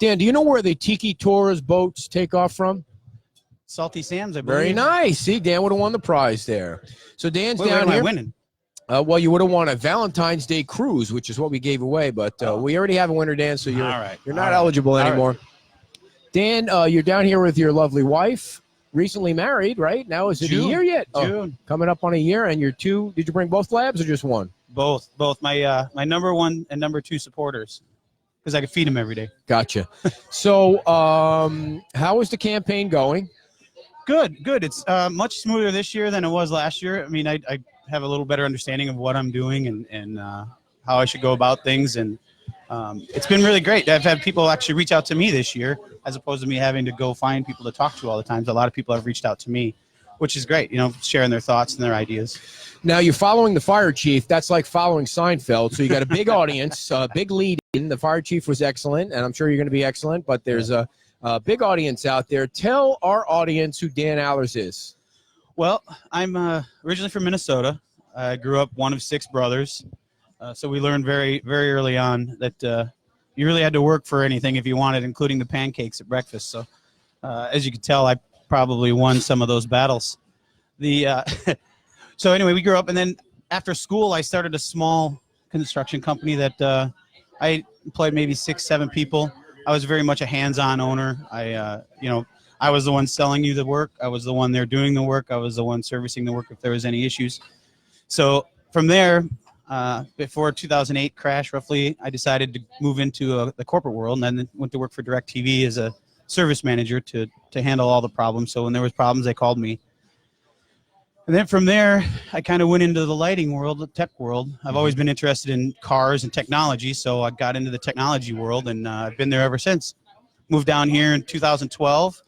Dan, do you know where the Tiki Tours boats take off from? Salty Sam's, I believe. Very nice. See, Dan would have won the prize there. So Dan's Wait, down what am here. I winning? Well, you would have won a Valentine's Day cruise, which is what we gave away. But we already have a winner, Dan, so you're not eligible anymore. Right. Dan, you're down here with your lovely wife. Recently married, right? Now, is it a year yet? June. Coming up on a year, and you're two. Did you bring both labs or just one? Both. My number one and number two supporters, because I could feed them every day. Gotcha. So, how is the campaign going? Good. It's much smoother this year than it was last year. I mean, I have a little better understanding of what I'm doing and how I should go about things, and it's been really great. I've had people actually reach out to me this year, as opposed to me having to go find people to talk to all the time. So a lot of people have reached out to me, which is great, sharing their thoughts and their ideas. Now, you're following the fire chief. That's like following Seinfeld. So you got a big audience, big lead in. The fire chief was excellent, and I'm sure you're going to be excellent, but there's a big audience out there. Tell our audience who Dan Allers is. Well, I'm originally from Minnesota. I grew up one of 6 brothers. So we learned very, very early on that you really had to work for anything if you wanted, including the pancakes at breakfast. So as you can tell, I probably won some of those battles. So anyway, we grew up, and then after school, I started a small construction company that I employed maybe 6-7 people. I was very much a hands-on owner. I was the one selling you the work. I was the one there doing the work. I was the one servicing the work if there was any issues. So from there, before 2008 crash, roughly, I decided to move into the corporate world, and then went to work for DirecTV as a service manager to handle all the problems. So when there was problems, they called me. And then from there, I kind of went into the lighting world, the tech world. I've always been interested in cars and technology, so I got into the technology world, and I've been there ever since. Moved down here in 2012,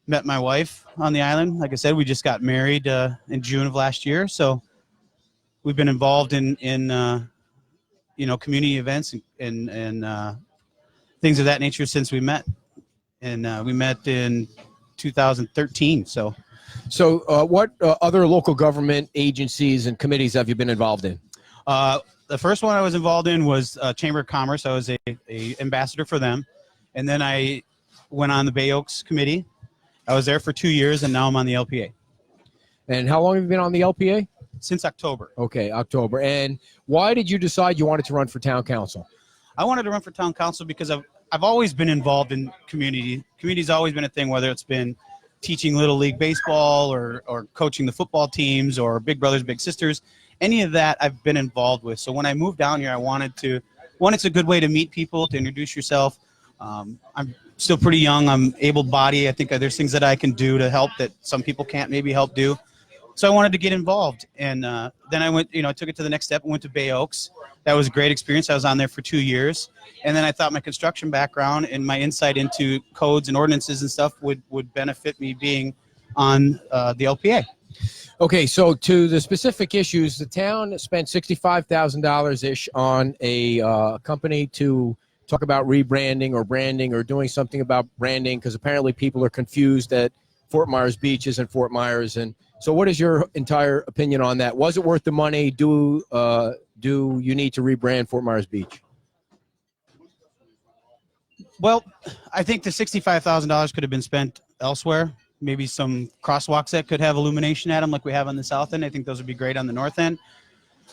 met my wife on the island. Like I said, we just got married in June of last year, so we've been involved in community events and things of that nature since we met. And we met in 2013, So what other local government agencies and committees have you been involved in? The first one I was involved in was Chamber of Commerce. I was a ambassador for them. And then I went on the Bay Oaks Committee. I was there for 2 years, and now I'm on the LPA. And how long have you been on the LPA? Since October. Okay, October. And why did you decide you wanted to run for town council? I wanted to run for town council because I've always been involved in community. Community's always been a thing, whether it's been teaching Little League baseball or coaching the football teams or Big Brothers, Big Sisters. Any of that I've been involved with. So when I moved down here, I wanted to, one, it's a good way to meet people, to introduce yourself. I'm still pretty young. I'm able-bodied. I think there's things that I can do to help that some people can't maybe help do. So I wanted to get involved. And then I went, I took it to the next step and went to Bay Oaks. That was a great experience. I was on there for 2 years. And then I thought my construction background and my insight into codes and ordinances and stuff would benefit me being on the LPA. Okay, so to the specific issues, the town spent $65,000-ish on a company to talk about rebranding or branding or doing something about branding, because apparently people are confused that Fort Myers Beach isn't Fort Myers. And so what is your entire opinion on that? Was it worth the money? Do you need to rebrand Fort Myers Beach? Well, I think the $65,000 could have been spent elsewhere. Maybe some crosswalks that could have illumination at them like we have on the south end. I think those would be great on the north end.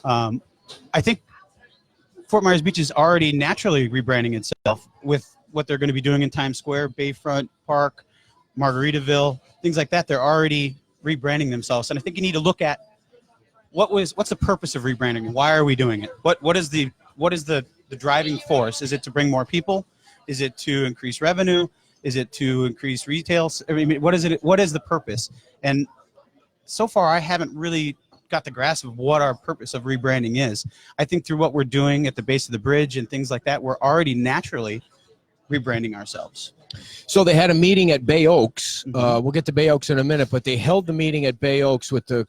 I think Fort Myers Beach is already naturally rebranding itself with what they're going to be doing in Times Square, Bayfront Park, Margaritaville, things like that. They're already rebranding themselves. And I think you need to look at what's the purpose of rebranding? Why are we doing it? What is the driving force? Is it to bring more people? Is it to increase revenue? Is it to increase retail? I mean, what is it? What is the purpose? And so far, I haven't really got the grasp of what our purpose of rebranding is. I think through what we're doing at the base of the bridge and things like that, we're already naturally rebranding ourselves. So they had a meeting at Bay Oaks. We'll get to Bay Oaks in a minute, but they held the meeting at Bay Oaks with this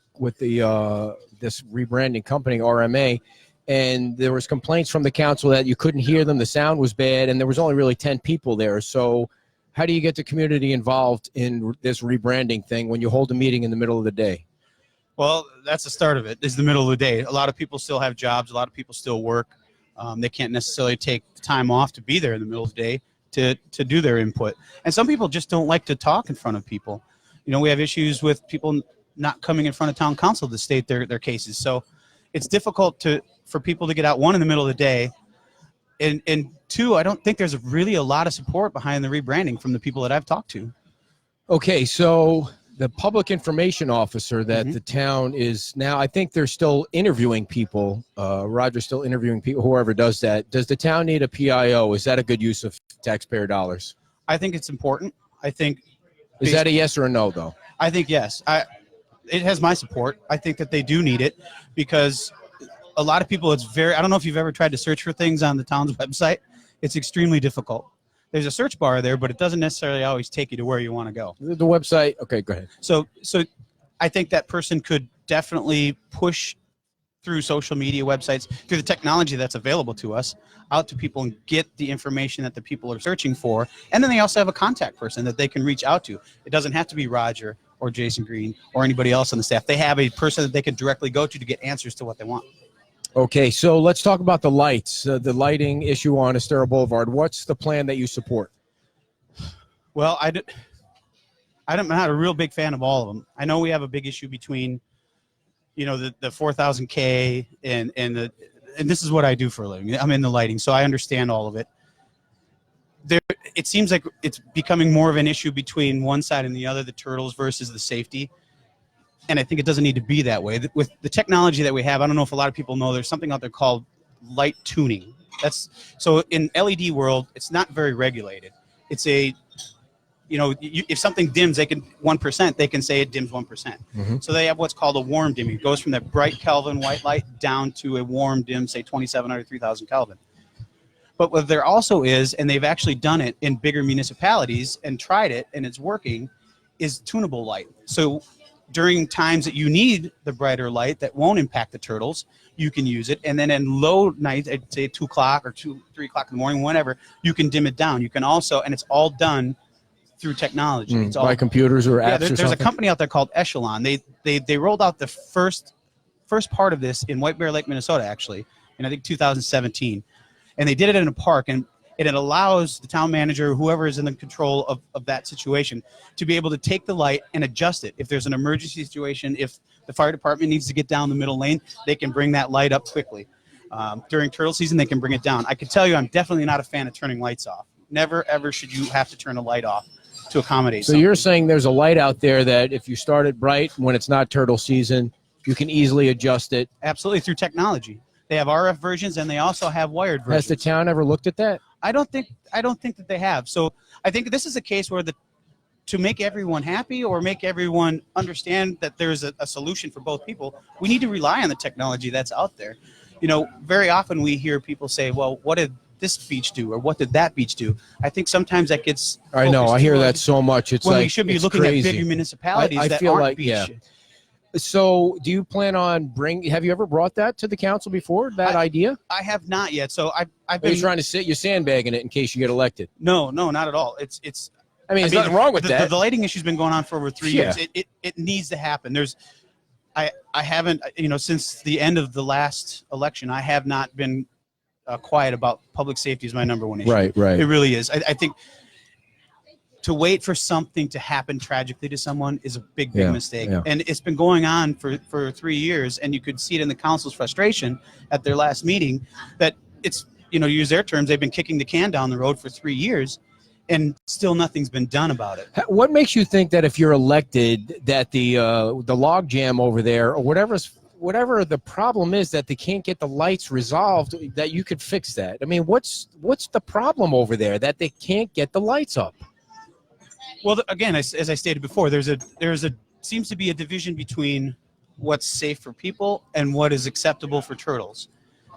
rebranding company, RMA, and there was complaints from the council that you couldn't hear them, the sound was bad, and there was only really 10 people there. So how do you get the community involved in this rebranding thing when you hold a meeting in the middle of the day? Well, that's the start of it, is the middle of the day. A lot of people still have jobs. A lot of people still work. They can't necessarily take the time off to be there in the middle of the day to do their input. And some people just don't like to talk in front of people. You know, we have issues with people not coming in front of town council to state their cases. So it's difficult for people to get out, one, in the middle of the day, and two, I don't think there's really a lot of support behind the rebranding from the people that I've talked to. Okay, so the public information officer that the town is now, I think they're still interviewing people. Roger's still interviewing people, whoever does that. Does the town need a PIO? Is that a good use of taxpayer dollars? I think it's important. I think. Is that a yes or a no, though? I think yes. It has my support. I think that they do need it because a lot of people, I don't know if you've ever tried to search for things on the town's website. It's extremely difficult. There's a search bar there, but it doesn't necessarily always take you to where you want to go. The website, okay, go ahead. So I think that person could definitely push through social media websites, through the technology that's available to us, out to people and get the information that the people are searching for. And then they also have a contact person that they can reach out to. It doesn't have to be Roger or Jason Green or anybody else on the staff. They have a person that they can directly go to get answers to what they want. Okay, so let's talk about the lights, the lighting issue on Estero Boulevard. What's the plan that you support? Well, I'm not a real big fan of all of them. I know we have a big issue between, you know, the 4000K and this is what I do for a living. I'm in the lighting, so I understand all of it. It seems like it's becoming more of an issue between one side and the other, the turtles versus the safety. And I think it doesn't need to be that way. With the technology that we have, I don't know if a lot of people know, there's something out there called light tuning. So in LED world, it's not very regulated. It's if something dims, 1%, they can say it dims 1%. So they have what's called a warm dimming. It goes from that bright Kelvin white light down to a warm dim, say 2700, 3000 Kelvin. But what there also is, and they've actually done it in bigger municipalities and tried it, and it's working, is tunable light. So during times that you need the brighter light that won't impact the turtles, you can use it. And then in low nights, I'd say 2 o'clock or 3 o'clock in the morning, whenever, you can dim it down. You can also, and it's all done through technology. It's all by computers or apps or something? There's a company out there called Echelon. They rolled out the first part of this in White Bear Lake, Minnesota, actually, in I think 2017. And they did it in a park, and it allows the town manager, whoever is in the control of that situation, to be able to take the light and adjust it. If there's an emergency situation, if the fire department needs to get down the middle lane, they can bring that light up quickly. During turtle season, they can bring it down. I can tell you I'm definitely not a fan of turning lights off. Never, ever should you have to turn a light off to accommodate something. You're saying there's a light out there that if you start it bright when it's not turtle season, you can easily adjust it? Absolutely, through technology. They have RF versions, and they also have wired versions. Has the town ever looked at that? I don't think that they have. So I think this is a case where to make everyone happy or make everyone understand that there's a solution for both people, we need to rely on the technology that's out there. You know, very often we hear people say, well, what did this beach do, or what did that beach do? I think sometimes that gets I know, I hear that so much. It's when like, we should be it's looking crazy. at bigger municipalities I that feel aren't like, beach. yeah. So do you plan on have you ever brought that to the council before, that idea? I have not yet. So I've Are been you trying to sit, you're sandbagging it in case you get elected? No, not at all. It's I mean, there's nothing wrong with that. The lighting issue's been going on for over 3 years. It needs to happen. I haven't, since the end of the last election, I have not been quiet about public safety is my number one issue. Right. It really is. I think to wait for something to happen tragically to someone is a big mistake. Yeah. And it's been going on for 3 years, and you could see it in the council's frustration at their last meeting that it's, use their terms, they've been kicking the can down the road for 3 years, and still nothing's been done about it. What makes you think that if you're elected that the log jam over there or whatever the problem is that they can't get the lights resolved, that you could fix that? I mean, what's the problem over there that they can't get the lights up? Well, again, as I stated before, seems to be a division between what's safe for people and what is acceptable for turtles.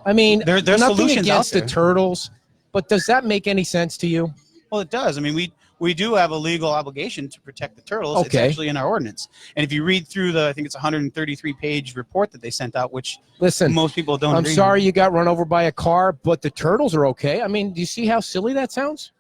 I mean, there's nothing solutions against out the there. turtles, but does that make any sense to you? Well, it does. I mean, we do have a legal obligation to protect the turtles. It's Okay. actually in our ordinance. And if you read through I think it's a 133-page report that they sent out, which Listen, most people don't I'm read. sorry you got run over by a car, but the turtles are okay. I mean, do you see how silly that sounds?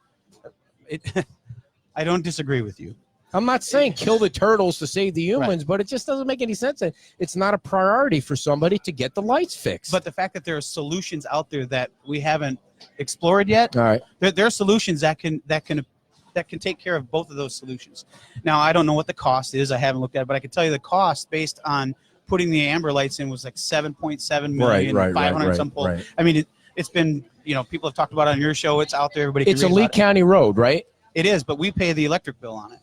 I don't disagree with you. I'm not saying kill the turtles to save the humans, but it just doesn't make any sense. It's not a priority for somebody to get the lights fixed. But the fact that there are solutions out there that we haven't explored yet, all right, there are solutions that can take care of both of those solutions. Now, I don't know what the cost is. I haven't looked at it, but I can tell you the cost based on putting the amber lights in was like 7.7 million, 500 some pole. Right. I mean, it's been, people have talked about it on your show. It's out there. Everybody. It's a Lee County road, right? It is, but we pay the electric bill on it.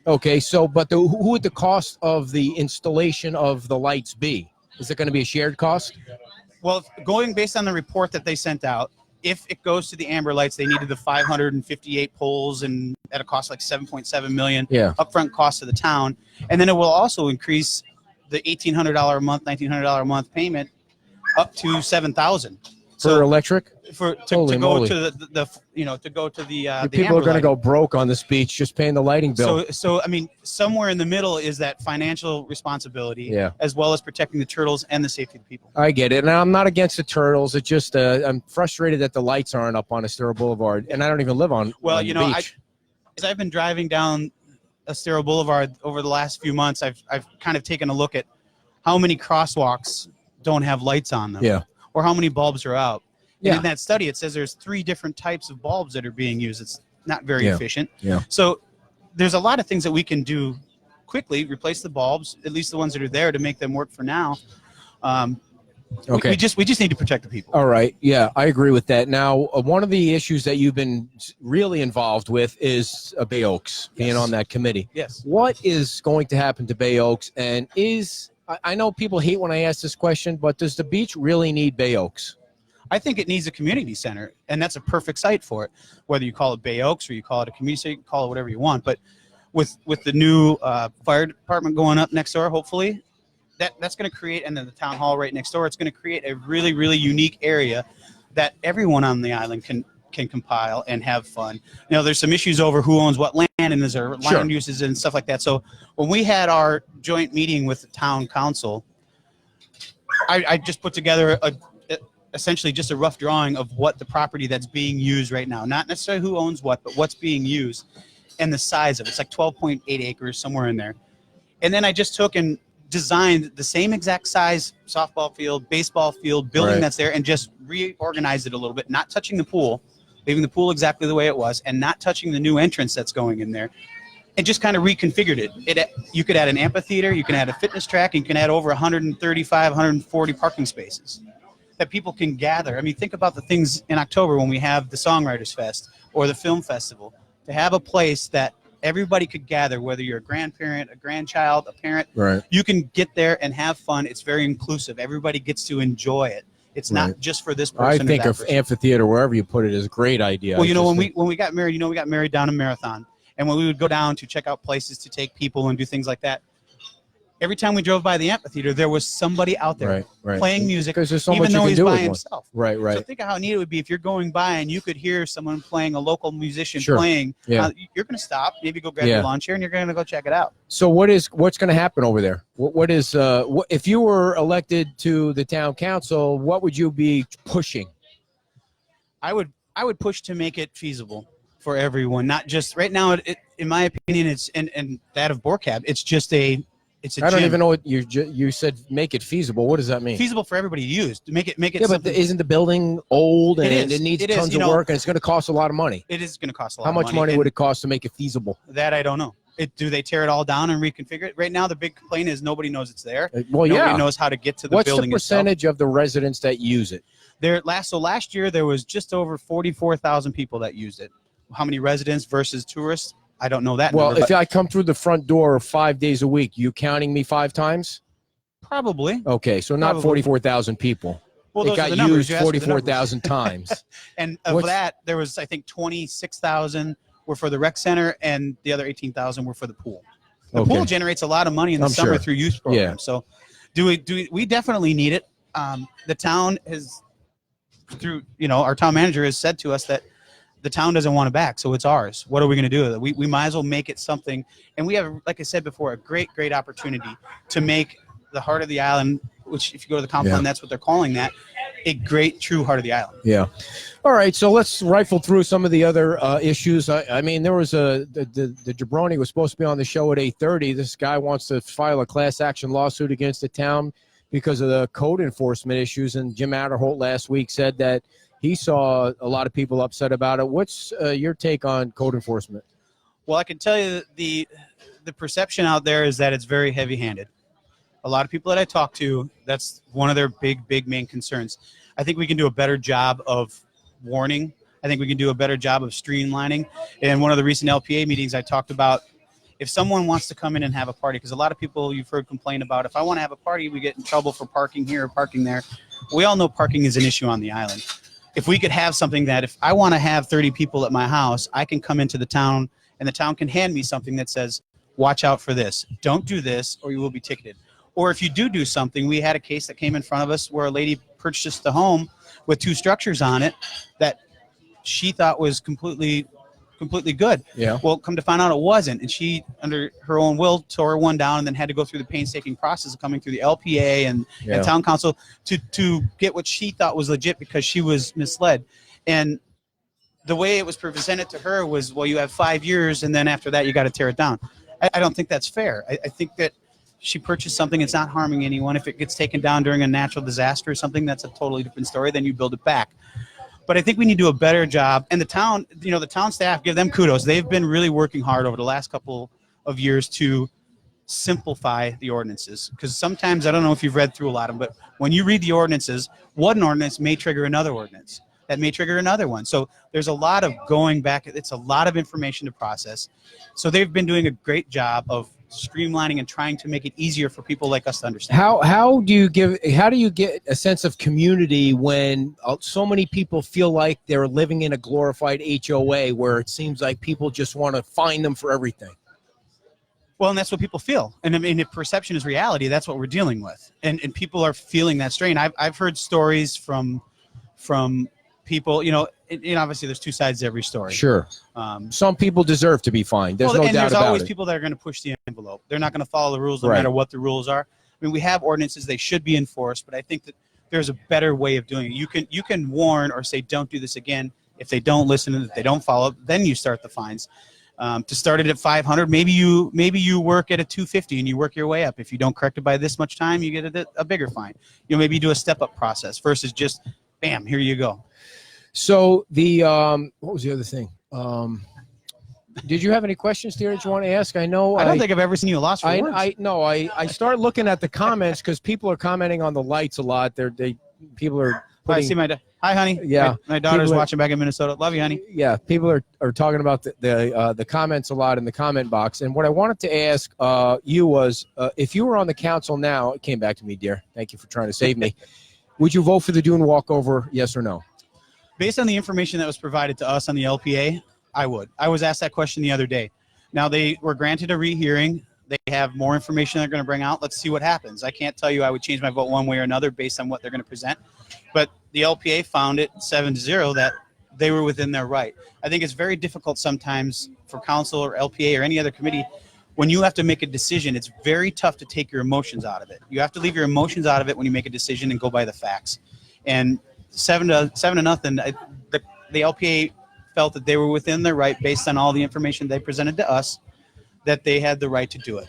Okay, so but who would the cost of the installation of the lights be? Is it going to be a shared cost? Well, going based on the report that they sent out, if it goes to the amber lights, they needed the 558 poles and at a cost like 7.7 million. Yeah. Upfront cost to the town, and then it will also increase the $1,800 a month, $1,900 a month payment up to $7,000 For electric? to Holy go moly. to the People are going to amber go broke on this beach just paying the lighting bill. So I mean, somewhere in the middle is that financial responsibility, Yeah. as well as protecting the turtles and the safety of the people. I get it. And I'm not against the turtles. It's just I'm frustrated that the lights aren't up on Estero Boulevard, and I don't even live on Well, on you the know, beach. as I've been driving down Estero Boulevard over the last few months, I've kind of taken a look at how many crosswalks don't have lights on them, Yeah. or how many bulbs are out. And Yeah. in that study, it says there's 3 different types of bulbs that are being used. It's not very Yeah. efficient. Yeah. So there's a lot of things that we can do quickly, replace the bulbs, at least the ones that are there, to make them work for now. Okay. We just need to protect the people. All right. Yeah, I agree with that. Now, one of the issues that you've been really involved with is Bay Oaks, being Yes. on that committee. Yes. What is going to happen to Bay Oaks? And I know people hate when I ask this question, but does the beach really need Bay Oaks? I think it needs a community center, and that's a perfect site for it. Whether you call it Bay Oaks or you call it a community center, you can call it whatever you want. But with the new fire department going up next door, hopefully, that's going to create, and then the town hall right next door, it's going to create a really, really unique area that everyone on the island can compile and have fun. You know, there's some issues over who owns what land, and is there land uses and stuff like that. So when we had our joint meeting with the town council, I just put together essentially just a rough drawing of what the property that's being used right now, not necessarily who owns what, but what's being used and the size of it. It's like 12.8 acres, somewhere in there. And then I just took and designed the same exact size softball field, baseball field, building that's there, and just reorganized it a little bit, not touching the pool, leaving the pool exactly the way it was, and not touching the new entrance that's going in there. And just kind of reconfigured it. You could add an amphitheater, you can add a fitness track, and you can add over 135, 140 parking spaces that people can gather. I mean, think about the things in October when we have the Songwriters Fest or the Film Festival, to have a place that everybody could gather, whether you're a grandparent, a grandchild, a parent. Right. You can get there and have fun. It's very inclusive. Everybody gets to enjoy it. It's not just for this person. I or think that of person. amphitheater, wherever you put it, is a great idea. Well, you know, when we got married, we got married down in Marathon. And when we would go down to check out places to take people and do things like that, every time we drove by the amphitheater, there was somebody out there playing music, because there's so even much you though can he's do by with one. himself. Right. So think of how neat it would be if you're going by and you could hear someone playing, a local musician Sure. playing. Yeah. You're going to stop, maybe go grab Yeah. your lunch here, and you're going to go check it out. So what's going to happen over there? What is if you were elected to the town council, what would you be pushing? I would push to make it feasible for everyone, not just right now. In my opinion, it's and that of Borcab, it's just a I don't gym. even know what you said. Make it feasible. What does that mean? Feasible for everybody to use, to make it Yeah, but something. isn't the building old and It is. it needs It is. tons You of know, work and it's going to cost a lot of money? It is going to cost a lot. How much money and would it cost to make it feasible? That I don't know. Do they tear it all down and reconfigure it? Right now, the big complaint is nobody knows it's there. Well, Nobody yeah. knows how to get to the What's the building percentage of the residents that use it? itself. Last year there was just over 44,000 people that used it. How many residents versus tourists? I don't know that. Well, number, if but I come through the front door 5 days a week, you counting me 5 times? probably. Okay, so not Probably. 44,000 people. Well, It those are got the numbers. used You asked for the numbers. 44,000 times. And of What's- that, there was I think 26,000 were for the rec center, and the other 18,000 were for the pool. The Okay. pool generates a lot of money in the I'm summer sure. through youth programs. So, we definitely need it. The town has, through our town manager has said to us that the town doesn't want it back, so it's ours. What are we going to do with it? We might as well make it something. And we have, like I said before, a great opportunity to make the heart of the island which if you go to the comp Yeah. plan, that's what they're calling that, a great true heart of the island. Yeah. All right. So let's rifle through some of the other issues. I mean, there was the jabroni was supposed to be on the show at 8:30. This guy wants to file a class action lawsuit against the town because of the code enforcement issues. And Jim Adderholt last week said that he saw a lot of people upset about it. What's your take on code enforcement? Well, I can tell you that the perception out there is that it's very heavy-handed. A lot of people that I talk to, that's one of their big main concerns. I think we can do a better job of warning. I think we can do a better job of streamlining. In one of the recent LPA meetings, I talked about if someone wants to come in and have a party, because a lot of people you've heard complain about, if I want to have a party, we get in trouble for parking here or parking there. We all know parking is an issue on the island. If we could have something that if I want to have 30 people at my house, I can come into the town and the town can hand me something that says, watch out for this. Don't do this or you will be ticketed. Or if you do something, we had a case that came in front of us where a lady purchased a home with 2 structures on it that she thought was completely good. Yeah. Well, come to find out it wasn't. And she, under her own will, tore one down and then had to go through the painstaking process of coming through the LPA and town council to get what she thought was legit because she was misled. And the way it was presented to her was, well, you have 5 years and then after that you got to tear it down. I don't think that's fair. I think that she purchased something, it's not harming anyone. If it gets taken down during a natural disaster or something, that's a totally different story. Then you build it back. But I think we need to do a better job. And the town, the town staff, give them kudos. They've been really working hard over the last couple of years to simplify the ordinances. Because sometimes, I don't know if you've read through a lot of them, but when you read the ordinances, one ordinance may trigger another ordinance. That may trigger another one. So there's a lot of going back. It's a lot of information to process. So they've been doing a great job of streamlining and trying to make it easier for people like us to understand. How do you get a sense of community when so many people feel like they're living in a glorified HOA where it seems like people just want to find them for everything? Well, and that's what people feel. And I mean, if perception is reality, that's what we're dealing with. And people are feeling that strain. I've heard stories from people, obviously there's 2 sides to every story. Sure. Some people deserve to be fined. There's no doubt about it. And there's always people that are going to push the envelope. They're not going to follow the rules no matter what the rules are. I mean, we have ordinances, they should be enforced, but I think that there's a better way of doing it. You can warn or say, don't do this again. If they don't listen and if they don't follow, then you start the fines. To start it at 500, maybe you work at a 250 and you work your way up. If you don't correct it by this much time, you get a bigger fine. Maybe you do a step-up process versus just, bam, here you go. So what was the other thing? Did you have any questions there that you want to ask? I know I don't think I've ever seen you lost for words. I start looking at the comments because people are commenting on the lights a lot. People are I see hi, honey. Yeah. My daughter's watching back in Minnesota. Love you, honey. Yeah, people are talking about the comments a lot in the comment box. And what I wanted to ask you was, if you were on the council now, it came back to me, dear. Thank you for trying to save me. Would you vote for the dune walkover, yes or no? Based on the information that was provided to us on the LPA, I would. I was asked that question the other day. Now, they were granted a rehearing. They have more information they're going to bring out. Let's see what happens. I can't tell you I would change my vote one way or another based on what they're going to present. But the LPA found it 7-0 that they were within their right. I think it's very difficult sometimes for council or LPA or any other committee. When you have to make a decision, it's very tough to take your emotions out of it. You have to leave your emotions out of it when you make a decision and go by the facts. And 7-0, the LPA felt that they were within their right based on all the information they presented to us, that they had the right to do it.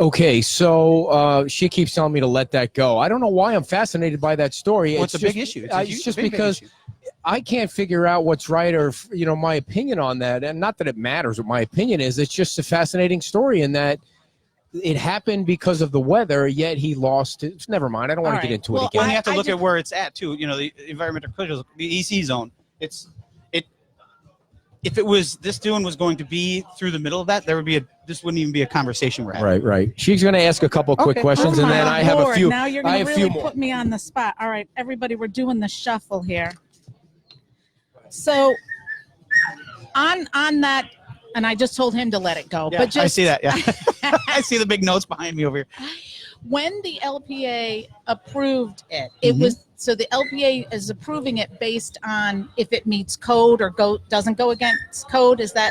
Okay, so she keeps telling me to let that go. I don't know why I'm fascinated by that story. Well, it's a big issue. It's just because I can't figure out what's right or my opinion on that. And not that it matters what my opinion is. It's just a fascinating story in that it happened because of the weather, yet he lost it. Never mind. I don't want to get into it again. Well, you have to look at where it's at, too. The environmental closure, the EC zone. If it was, this dune was going to be through the middle of that, this wouldn't even be a conversation we're having. Right. She's going to ask a couple quick questions, and then I have a few. Now you're going to really put me on the spot. All right, everybody, we're doing the shuffle here. So on that, and I just told him to let it go. Yeah, but just, I see that, yeah. I see the big notes behind me over here. When the LPA approved it, it was, so the LPA is approving it based on if it meets code or doesn't go against code. Is that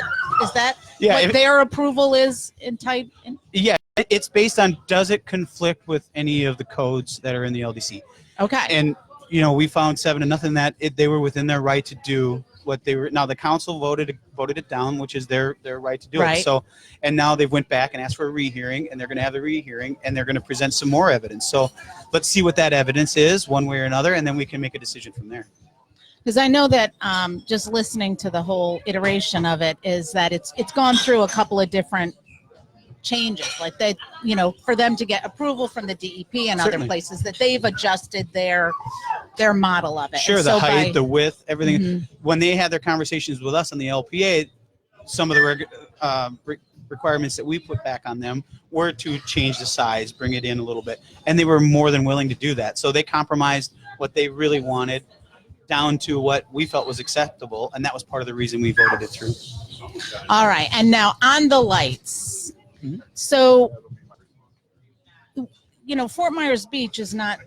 Yeah, what their approval is in type? Yeah, It's based on, does it conflict with any of the codes that are in the LDC? Okay. And, we found 7-0 that they were within their right to do what they were. Now the council voted it down, which is their right to do Right. it. So, and now they went back and asked for a rehearing, and they're going to have the rehearing, and they're going to present some more evidence. So let's see what that evidence is, one way or another, and then we can make a decision from there. Because I know that just listening to the whole iteration of it is that it's gone through a couple of different changes, like they, for them to get approval from the DEP and other Certainly. places, that they've adjusted their model of it. Sure, And the so height, the width, everything. Mhm. When they had their conversations with us on the LPA, some of the requirements that we put back on them were to change the size, bring it in a little bit, and they were more than willing to do that. So they compromised what they really wanted down to what we felt was acceptable, and that was part of the reason we voted it through. All right, and now on the lights. Mhm. So, Fort Myers Beach is not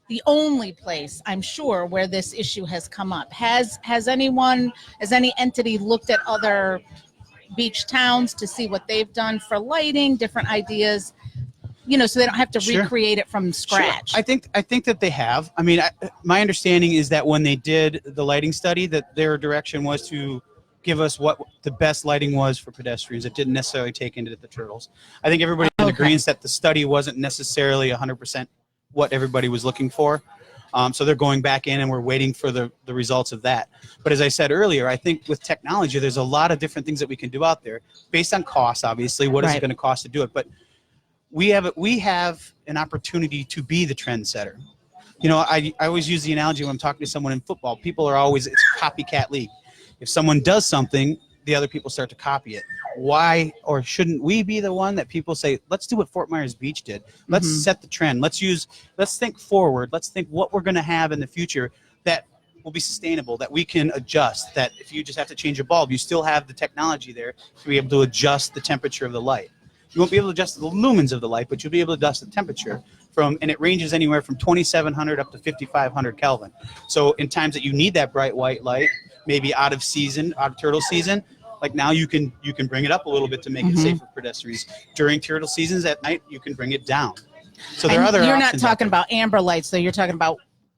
the only place, I'm sure, where this issue has come up. Has any entity looked at other beach towns to see what they've done for lighting, different ideas, so they don't have to Sure. recreate it from scratch? Sure. I think that they have. I mean, my understanding is that when they did the lighting study, that their direction was to give us what the best lighting was for pedestrians. It didn't necessarily take into the turtles. I think everybody's in Okay. agreement that the study wasn't necessarily 100% what everybody was looking for. So they're going back in, and we're waiting for the results of that. But as I said earlier, I think with technology, there's a lot of different things that we can do out there based on cost, obviously. What is it Right. going to cost to do it? But we have an opportunity to be the trendsetter. I always use the analogy when I'm talking to someone in football. People are always, it's a copycat league. If someone does something, the other people start to copy it. Why or shouldn't we be the one that people say, let's do what Fort Myers Beach did. Let's Mhm. set the trend. Let's think forward. Let's think what we're going to have in the future that will be sustainable, that we can adjust, that if you just have to change a bulb, you still have the technology there to be able to adjust the temperature of the light. You won't be able to adjust the lumens of the light, but you'll be able to adjust the temperature and it ranges anywhere from 2,700 up to 5,500 Kelvin. So in times that you need that bright white light, maybe out of turtle season, like now you can bring it up a little bit to make it Mhm. safe for pedestrians. During turtle seasons at night, you can bring it down. So there And are other you're not options out talking there. about amber lights, though. You're talking about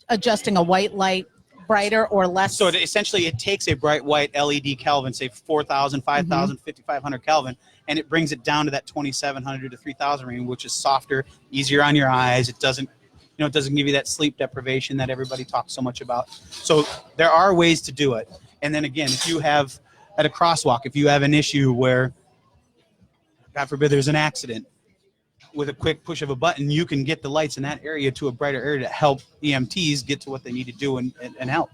adjusting a white light brighter or less. So essentially, it takes a bright white LED Kelvin, say 4,000, 5,000, 5,500 Kelvin, and it brings it down to that 2,700 to 3,000 range, which is softer, easier on your eyes. It doesn't give you that sleep deprivation that everybody talks so much about. So there are ways to do it. And then again, if you have at a crosswalk, if you have an issue where, God forbid, there's an accident, with a quick push of a button, you can get the lights in that area to a brighter area to help EMTs get to what they need to do and help.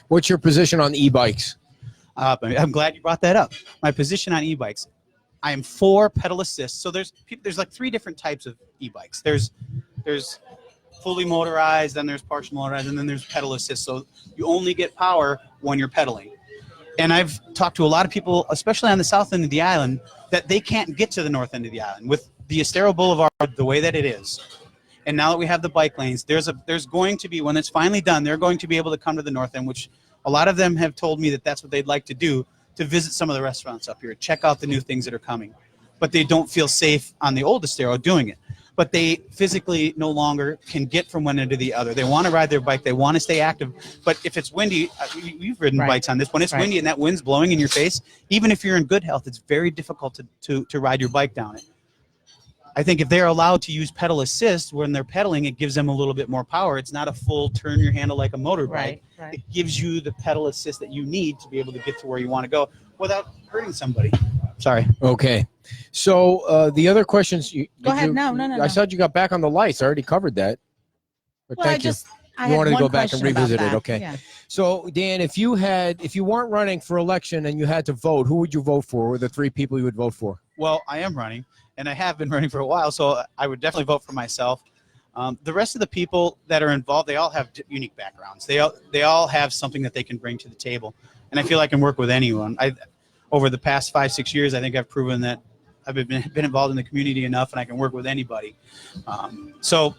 What's your position on e-bikes? I'm glad you brought that up. My position on e-bikes, I am for pedal assist. So there's like 3 different types of e-bikes. There's fully motorized, then there's partial motorized, and then there's pedal assist. So you only get power when you're pedaling. And I've talked to a lot of people, especially on the south end of the island, that they can't get to the north end of the island with the Estero Boulevard the way that it is. And now that we have the bike lanes, there's going to be, when it's finally done, they're going to be able to come to the north end, which a lot of them have told me that that's what they'd like to do, to visit some of the restaurants up here, check out the new things that are coming. But they don't feel safe on the old Estero doing it. But they physically no longer can get from one end to the other. They want to ride their bike. They want to stay active. But if it's windy, you've ridden Right. bikes on this. When it's Right. windy and that wind's blowing in your face, even if you're in good health, it's very difficult to ride your bike down it. I think if they're allowed to use pedal assist when they're pedaling, it gives them a little bit more power. It's not a full turn your handle like a motorbike. Right. It gives you the pedal assist that you need to be able to get to where you want to go without hurting somebody. Sorry. Okay. So the other questions. Go ahead. No. I thought you got back on the lights. I already covered that. But Well, thank you. I You had wanted to one go back and question about revisit it, that. okay. Yeah. So Dan, if you weren't running for election and you had to vote, who would you vote for? Who were the 3 people you would vote for? Well, I am running, and I have been running for a while, so I would definitely vote for myself. The rest of the people that are involved, they all have unique backgrounds. They all have something that they can bring to the table, and I feel I can work with anyone. Over the past 5-6 years, I think I've proven that I've been involved in the community enough, and I can work with anybody. So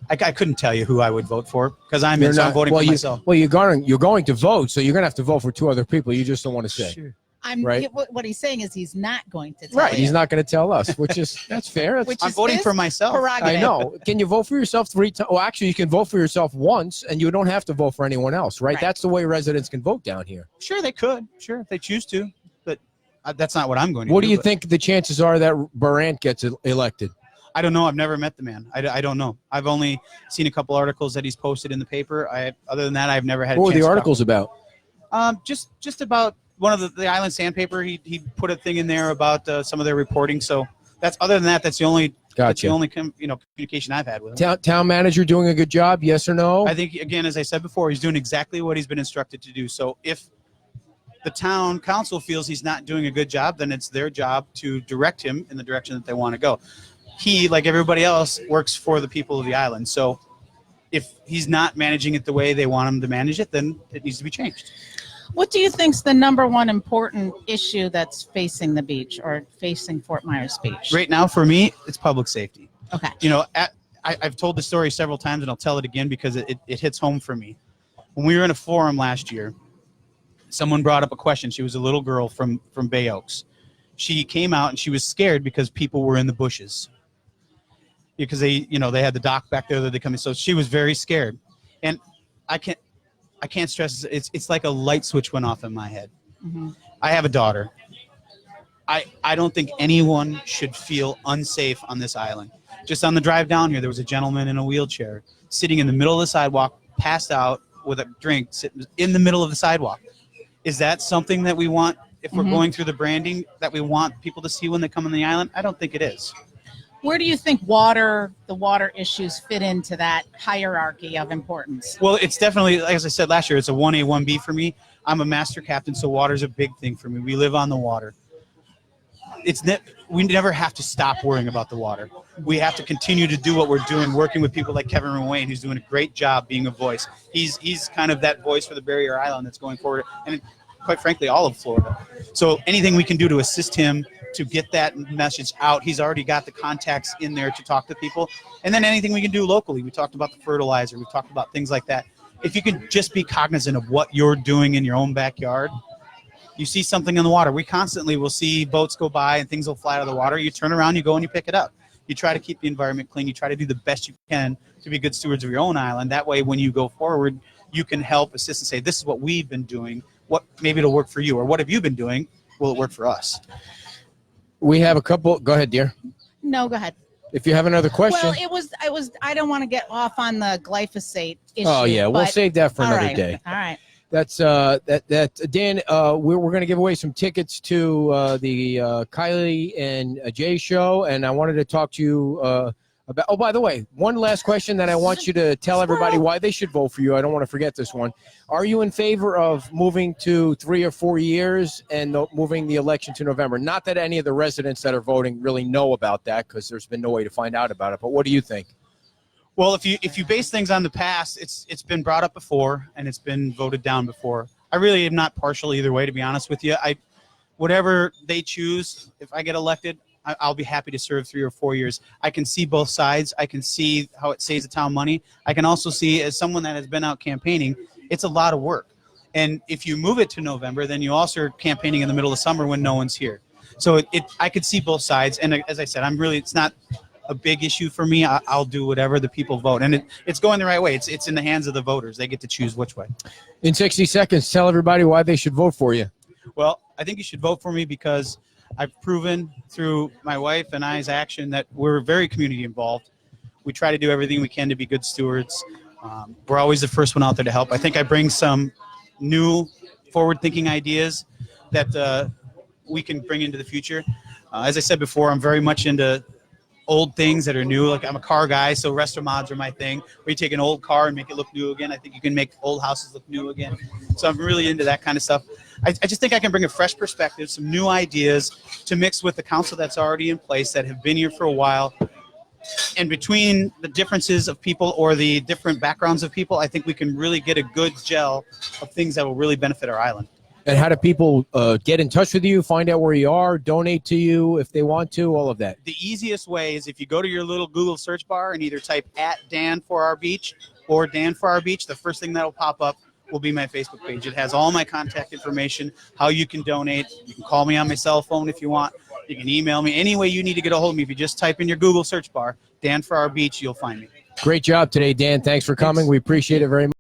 I couldn't tell you who I would vote for because I'm voting for myself. Well, you're going to vote, so you're going to have to vote for 2 other people. You just don't want to say. Sure. Right. What he's saying is he's not going to tell Right. you. He's not going to tell us, which is that's fair. That's, Which I'm is voting his for myself. prerogative. I know. Can you vote for yourself 3 times? Well, actually, you can vote for yourself once, and you don't have to vote for anyone else, right? Right. That's the way residents can vote down here. Sure, they could. Sure, if they choose to. But that's not what I'm going to do. What do you but think the chances are that Barant gets elected? I don't know. I've never met the man. I don't know. I've only seen a couple articles that he's posted in the paper. Other than that, I've never had a What were chance the to talk articles about? just about one of the Island Sandpaper. He put a thing in there about some of their reporting. So that's other than that, that's the only Gotcha. communication I've had with him. Town manager doing a good job? Yes or no? I think again, as I said before, he's doing exactly what he's been instructed to do. So if the town council feels he's not doing a good job, then it's their job to direct him in the direction that they want to go. He, like everybody else, works for the people of the island. So if he's not managing it the way they want him to manage it, then it needs to be changed. What do you think's the number one important issue that's facing the beach or facing Fort Myers Beach? Right now, for me, it's public safety. Okay. I've told the story several times, and I'll tell it again because it hits home for me. When we were in a forum last year, someone brought up a question. She was a little girl from Bay Oaks. She came out, and she was scared because people were in the bushes. Because they had the dock back there that they come in. So she was very scared. And I can't stress it's like a light switch went off in my head. Mm-hmm. I have a daughter. I don't think anyone should feel unsafe on this island. Just on the drive down here, there was a gentleman in a wheelchair sitting in the middle of the sidewalk, passed out with a drink, sitting in the middle of the sidewalk. Is that something that we want, if we're going through the branding, that we want people to see when they come on the island? I don't think it is. Where do you think the water issues fit into that hierarchy of importance? Well, it's definitely, as I said last year, it's a 1A, 1B for me. I'm a master captain, so water's a big thing for me. We live on the water. We never have to stop worrying about the water. We have to continue to do what we're doing, working with people like Kevin Ruane, who's doing a great job being a voice. He's kind of that voice for the Barrier Island that's going forward, and quite frankly, all of Florida. So anything we can do to assist him to get that message out. He's already got the contacts in there to talk to people. And then anything we can do locally. We talked about the fertilizer. We've talked about things like that. If you can just be cognizant of what you're doing in your own backyard, you see something in the water. We constantly will see boats go by and things will fly out of the water. You turn around, you go and you pick it up. You try to keep the environment clean. You try to do the best you can to be good stewards of your own island. That way, when you go forward, you can help assist and say, this is what we've been doing. What maybe it'll work for you, or what have you been doing? Will it work for us? We have a couple. Go ahead, dear. No, go ahead. If you have another question. Well, I don't want to get off on the glyphosate issue. Oh yeah, we'll but- save that for all another right, day. All right. That's Dan. We're going to give away some tickets to the Kylie and Jay show, and I wanted to talk to you about. Oh, by the way, one last question that I want you to tell everybody why they should vote for you. I don't want to forget this one. Are you in favor of moving to 3 or 4 years and moving the election to November? Not that any of the residents that are voting really know about that, because there's been no way to find out about it. But what do you think? Well, if you base things on the past, it's been brought up before and it's been voted down before. I really am not partial either way, to be honest with you. Whatever they choose, if I get elected, I'll be happy to serve 3 or 4 years. I can see both sides. I can see how it saves the town money. I can also see, as someone that has been out campaigning, it's a lot of work. And if you move it to November, then you also are campaigning in the middle of summer when no one's here. So I could see both sides. And as I said, it's not a big issue for me. I'll do whatever the people vote. And it's going the right way. It's in the hands of the voters. They get to choose which way. In 60 seconds, tell everybody why they should vote for you. Well, I think you should vote for me because I've proven through my wife and I's action that we're very community involved. We try to do everything we can to be good stewards. We're always the first one out there to help. I think I bring some new forward-thinking ideas that we can bring into the future. As I said before, I'm very much into old things that are new. Like, I'm a car guy, so restaurants are my thing. Where you take an old car and make it look new again. I think you can make old houses look new again. So I'm really into that kind of stuff. I just think I can bring a fresh perspective, some new ideas to mix with the council that's already in place, that have been here for a while. And between the differences of people or the different backgrounds of people, I think we can really get a good gel of things that will really benefit our island. And how do people get in touch with you, find out where you are, donate to you if they want to, all of that? The easiest way is if you go to your little Google search bar and either type @Dan4Our Beach or Dan for Our Beach. The first thing that will pop up will be my Facebook page. It has all my contact information, how you can donate. You can call me on my cell phone if you want. You can email me. Any way you need to get a hold of me, if you just type in your Google search bar, Dan Farrar Beach, you'll find me. Great job today, Dan. Thanks for coming. Thanks. We appreciate it very much.